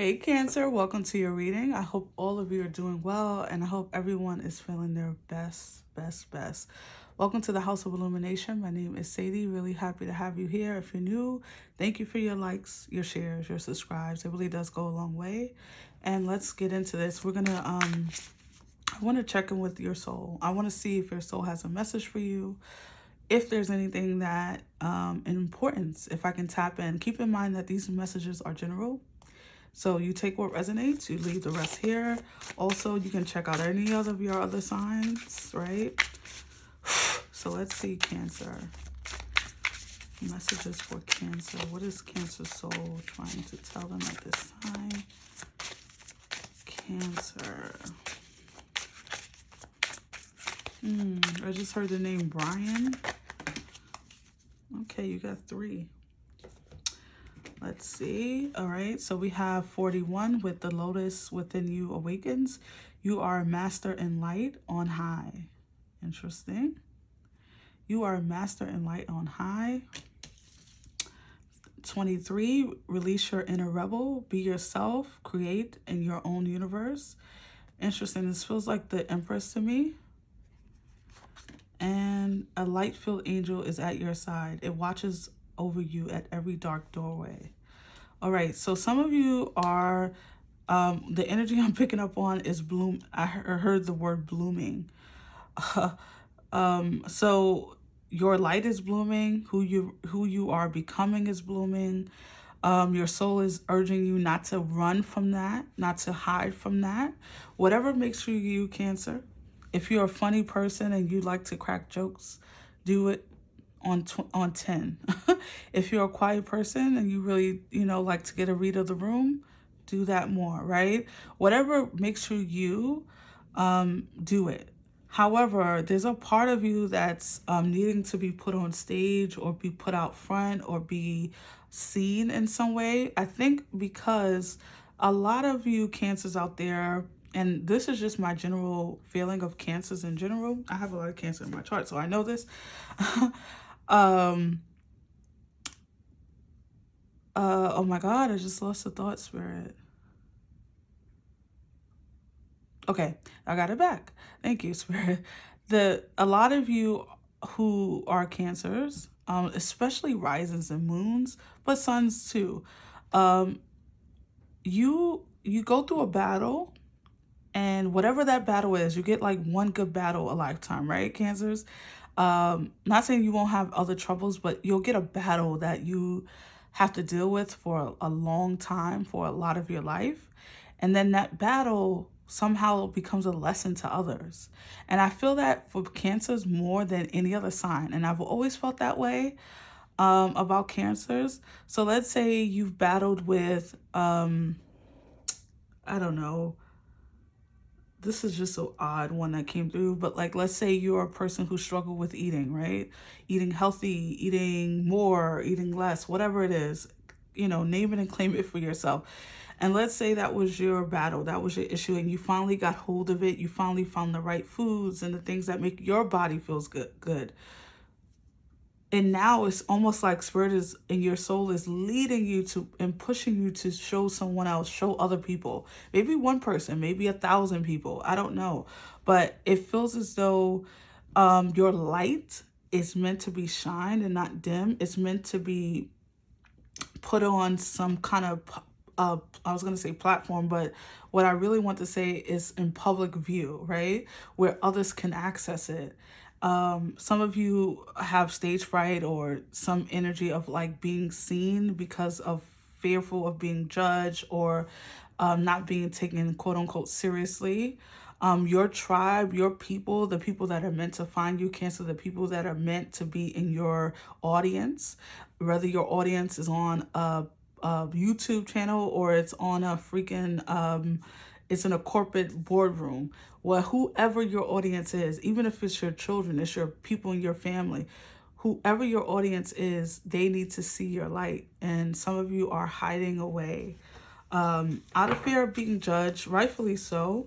Hey Cancer, welcome to your reading. I hope all of you are doing well and I hope everyone is feeling their best. Welcome to the House of Illumination. My name is Sadie. Really happy to have you here. If you're new, thank you for your likes, your shares, your subscribes. It really does go a long way. And let's get into this. I want to check in with your soul. I want to see if your soul has a message for you. If there's anything that in importance, if I can tap in. Keep in mind that these messages are general. So you take what resonates, you leave the rest here. Also, you can check out any of your other signs, right? So let's see, Cancer. Messages for Cancer. What is Cancer soul trying to tell them at this time? Cancer. I just heard the name Brian. Okay, you got 3. Let's see. All right. So we have 41 with the lotus within you awakens. You are a master in light on high. Interesting. You are a master in light on high. 23, release your inner rebel. Be yourself. Create in your own universe. Interesting. This feels like the Empress to me. And a light-filled angel is at your side. It watches over you at every dark doorway. All right, so some of you are, the energy I'm picking up on is bloom. I heard the word blooming. So your light is blooming. Who you are becoming is blooming. Your soul is urging you not to run from that, not to hide from that. Whatever makes you Cancer. If you're a funny person and you like to crack jokes, do it on 10. If you're a quiet person and you really, like to get a read of the room, do that more, right? Whatever makes you, do it. However, there's a part of you that's needing to be put on stage or be put out front or be seen in some way. I think because a lot of you Cancers out there, and this is just my general feeling of Cancers in general. I have a lot of Cancer in my chart, so I know this. Oh my God, I just lost the thought, Spirit. Okay, I got it back. Thank you, Spirit. A lot of you who are Cancers, especially risings and moons, but suns too, you go through a battle, and whatever that battle is, you get like one good battle a lifetime, right, Cancers? Not saying you won't have other troubles, but you'll get a battle that you have to deal with for a long time, for a lot of your life. And then that battle somehow becomes a lesson to others. And I feel that for Cancers more than any other sign. And I've always felt that way about Cancers. So let's say you've battled with, I don't know, this is just so odd one that came through, but like, let's say you're a person who struggled with eating, right? Eating healthy, eating more, eating less, whatever it is, name it and claim it for yourself. And let's say that was your battle, that was your issue, and you finally got hold of it. You finally found the right foods and the things that make your body feels good. And now it's almost like Spirit is and your soul is leading you to and pushing you to show someone else, show other people, maybe one person, maybe 1,000 people. I don't know. But it feels as though your light is meant to be shined and not dim. It's meant to be put on some kind of, I was going to say platform, but what I really want to say is in public view, right? Where others can access it. Some of you have stage fright or some energy of like being seen because of fearful of being judged or not being taken quote unquote seriously. Your tribe, your people, the people that are meant to find you, Cancer, the people that are meant to be in your audience, whether your audience is on a YouTube channel or it's on a freaking, it's in a corporate boardroom. Well, whoever your audience is, even if it's your children, it's your people in your family, whoever your audience is, they need to see your light. And some of you are hiding away out of fear of being judged, rightfully so.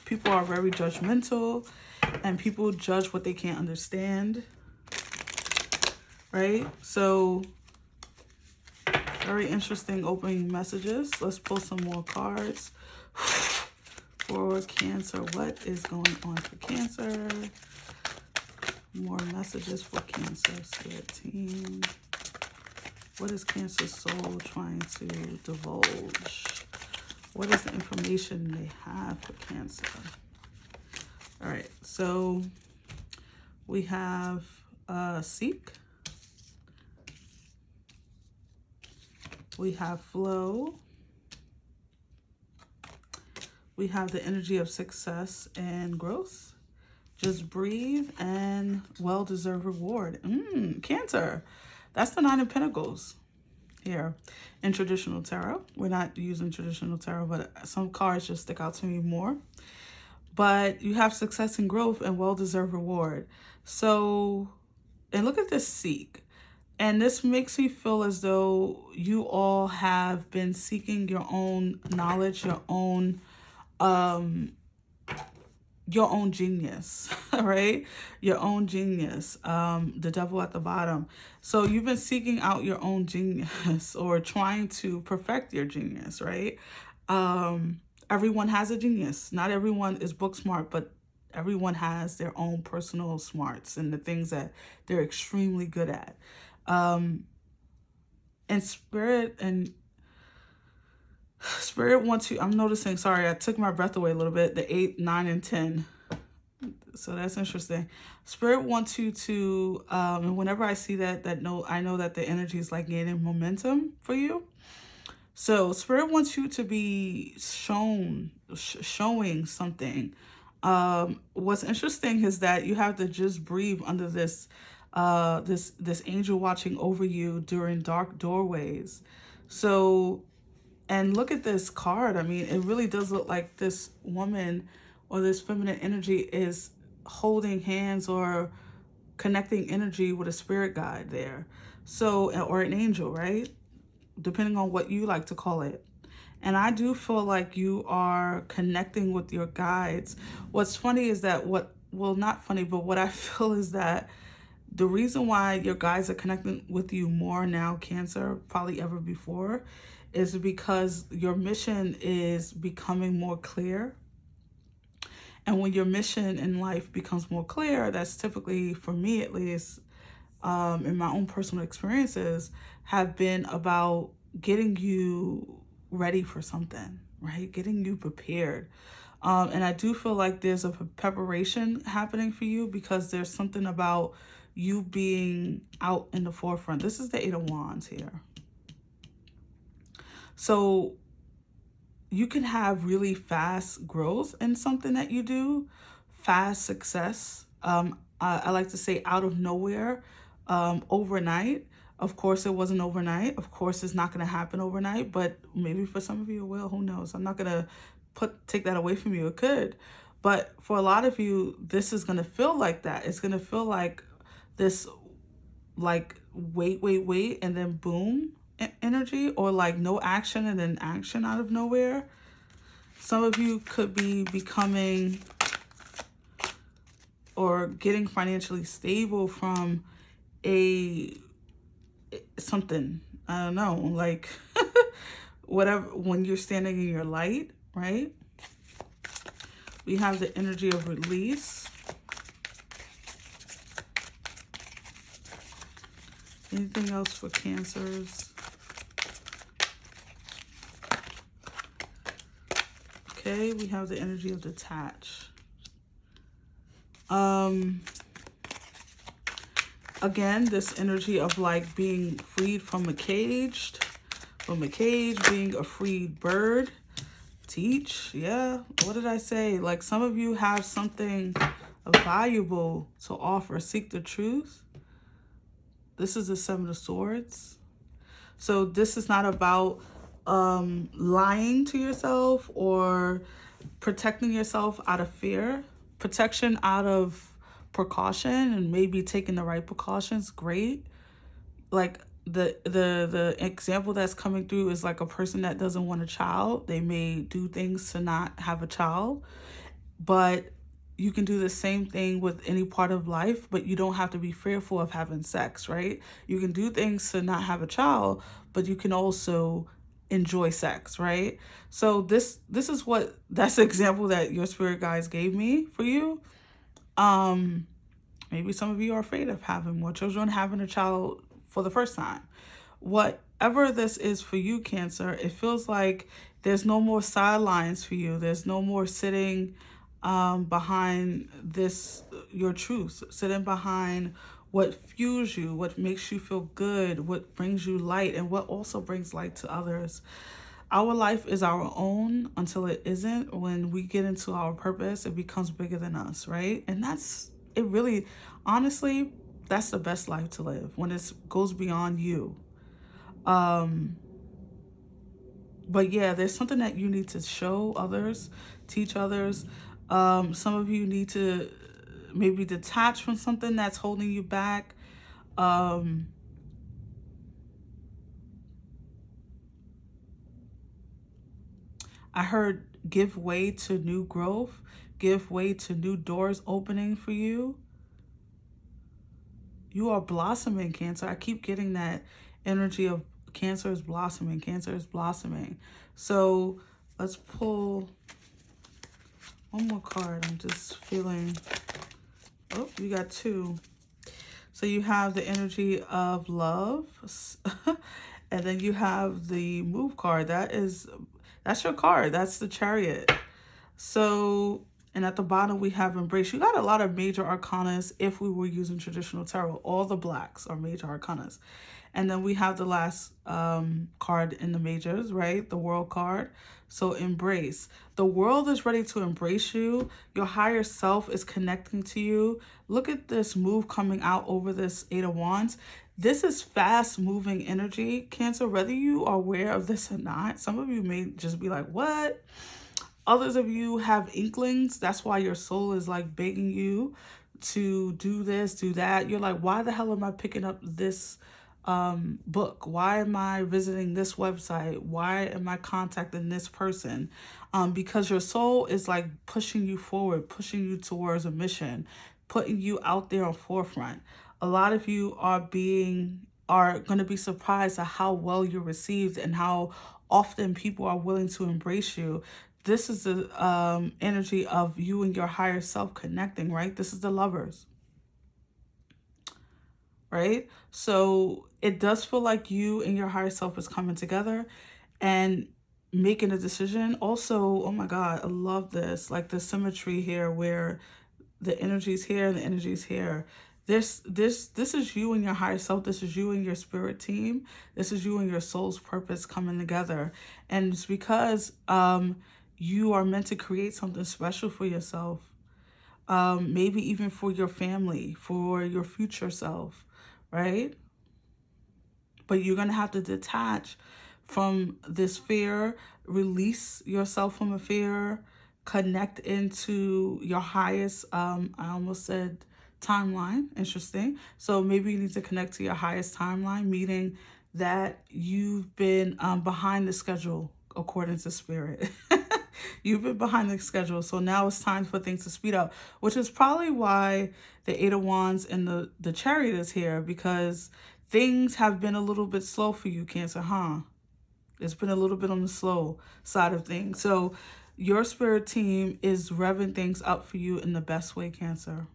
People are very judgmental and people judge what they can't understand, right? So Very interesting opening messages. Let's pull some more cards for Cancer. What is going on for Cancer? More messages for Cancer, Spirit team. What is Cancer's soul trying to divulge? What is the information they have for Cancer? All right, so we have Seek. We have Flow. We have the energy of success and growth. Just breathe and well-deserved reward. Cancer. That's the Nine of Pentacles here in traditional tarot. We're not using traditional tarot, but some cards just stick out to me more. But you have success and growth and well-deserved reward. So, and look at this Seek. And this makes me feel as though you all have been seeking your own knowledge, your own genius, right? Your own genius, the devil at the bottom. So you've been seeking out your own genius or trying to perfect your genius, right? Everyone has a genius. Not everyone is book smart, but everyone has their own personal smarts and the things that they're extremely good at. And Spirit wants you, I'm noticing, sorry, I took my breath away a little bit, the 8, 9, and 10. So that's interesting. Spirit wants you to, and whenever I see that, I know that the energy is like gaining momentum for you. So Spirit wants you to be showing something. What's interesting is that you have to just breathe under this angel watching over you during dark doorways. So, and look at this card. I mean, it really does look like this woman or this feminine energy is holding hands or connecting energy with a spirit guide there. So, or an angel, right? Depending on what you like to call it. And I do feel like you are connecting with your guides. What's funny is that not funny, but what I feel is that the reason why your guides are connecting with you more now, Cancer, probably ever before, is because your mission is becoming more clear. And when your mission in life becomes more clear, that's typically, for me at least, in my own personal experiences, have been about getting you ready for something, right? Getting you prepared. And I do feel like there's a preparation happening for you because there's something about you being out in the forefront. This is the 8 of Wands here. So you can have really fast growth in something that you do, fast success. I like to say out of nowhere, overnight. Of course, it wasn't overnight. Of course, it's not going to happen overnight, but maybe for some of you it will. Who knows? I'm not going to take that away from you. It could. But for a lot of you, this is going to feel like that. It's going to feel like this, like, wait, and then boom energy, or like no action and then action out of nowhere. Some of you could be becoming or getting financially stable from something, I don't know, like whatever, when you're standing in your light, right? We have the energy of release. Anything else for Cancers? Okay, we have the energy of detach. Again, this energy of like being freed from a cage, being a freed bird. Teach, yeah. What did I say? Like, some of you have something valuable to offer. Seek the truth. This is the 7 of Swords. So this is not about lying to yourself or protecting yourself out of fear. Protection out of precaution and maybe taking the right precautions, great. Like the example that's coming through is like a person that doesn't want a child. They may do things to not have a child, but you can do the same thing with any part of life, but you don't have to be fearful of having sex, right? You can do things to not have a child, but you can also enjoy sex, right? So this is what that's the example that your spirit guides gave me for you. Um Maybe some of you are afraid of having more children, having a child for the first time. Whatever this is for you, Cancer, it feels like there's no more sidelines for you. There's no more sitting behind this, your truth, sitting behind what fuels you, what makes you feel good, what brings you light, and what also brings light to others. Our life is our own until it isn't. When we get into our purpose, it becomes bigger than us, right? And that's it really, honestly, that's the best life to live when it goes beyond you. Um, but yeah, there's something that you need to show others, teach others. Some of you need to maybe detach from something that's holding you back. Um, I heard give way to new growth, give way to new doors opening for you. You are blossoming, Cancer. I keep getting that energy of Cancer is blossoming, Cancer is blossoming. So let's pull one more card. I'm just feeling, oh, you got two. So you have the energy of love, and then you have the move card. That's your card. That's the Chariot. So, and at the bottom we have embrace. You got a lot of major arcanas if we were using traditional tarot. All the blacks are major arcanas. And then we have the last card in the majors, right? The world card. So embrace. The world is ready to embrace you. Your higher self is connecting to you. Look at this move coming out over this Eight of Wands. This is fast moving energy, Cancer, whether you are aware of this or not. Some of you may just be like, what? Others of you have inklings. That's why your soul is like begging you to do this, do that. You're like, why the hell am I picking up this book? Why am I visiting this website? Why am I contacting this person? Because your soul is like pushing you forward, pushing you towards a mission, putting you out there on forefront. A lot of you are going to be surprised at how well you're received and how often people are willing to embrace you. This is the energy of you and your higher self connecting, right? This is the Lovers, right? So it does feel like you and your higher self is coming together and making a decision. Also, oh my God, I love this. Like the symmetry here where the energy's here and the energy's here. This is you and your higher self. This is you and your spirit team. This is you and your soul's purpose coming together. And it's because you are meant to create something special for yourself. Maybe even for your family, for your future self, right? But you're going to have to detach from this fear, release yourself from a fear, connect into your highest, I almost said timeline. Interesting. So maybe you need to connect to your highest timeline, meaning that you've been behind the schedule according to spirit. You've been behind the schedule. So now it's time for things to speed up, which is probably why the Eight of Wands and the Chariot is here, because things have been a little bit slow for you, Cancer, huh? It's been a little bit on the slow side of things. So your spirit team is revving things up for you in the best way, Cancer.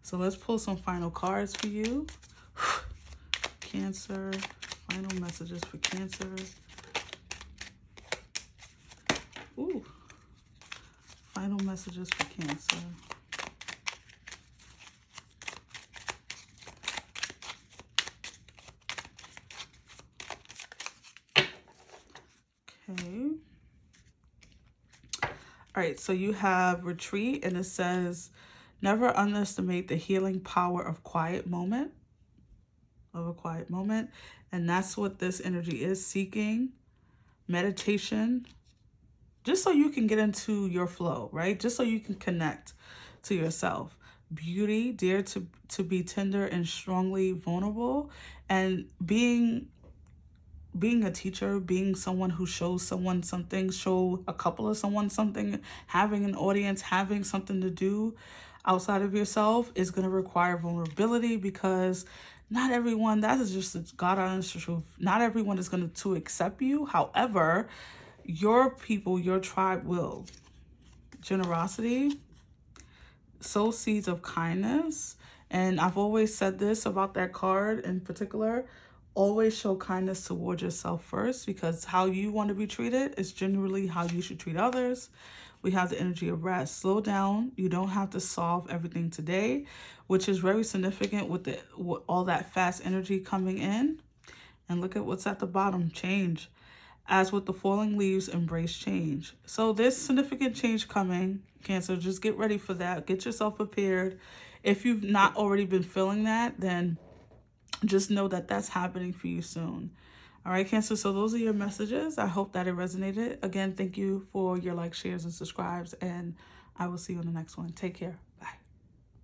So let's pull some final cards for you. Cancer, final messages for Cancer. Ooh, final messages for Cancer. Okay. All right, so you have retreat, and it says, never underestimate the healing power of a quiet moment. And that's what this energy is, seeking, meditation, just so you can get into your flow, right? Just so you can connect to yourself. Beauty, dare to be tender and strongly vulnerable, and being being a teacher, being someone who shows someone something, show a couple of someone something, having an audience, having something to do outside of yourself is going to require vulnerability, because not everyone, that is just the God honest truth, not everyone is going to accept you. However, your people, your tribe will. Generosity, sow seeds of kindness. And I've always said this about that card in particular: always show kindness towards yourself first, because how you want to be treated is generally how you should treat others. We have the energy of rest. Slow down. You don't have to solve everything today, which is very significant with all that fast energy coming in. And look at what's at the bottom: change. As with the falling leaves, embrace change. So there's significant change coming, Cancer. Just get ready for that. Get yourself prepared. If you've not already been feeling that, then just know that that's happening for you soon. All right, Cancer, so those are your messages. I hope that it resonated. Again, thank you for your likes, shares, and subscribes, and I will see you on the next one. Take care.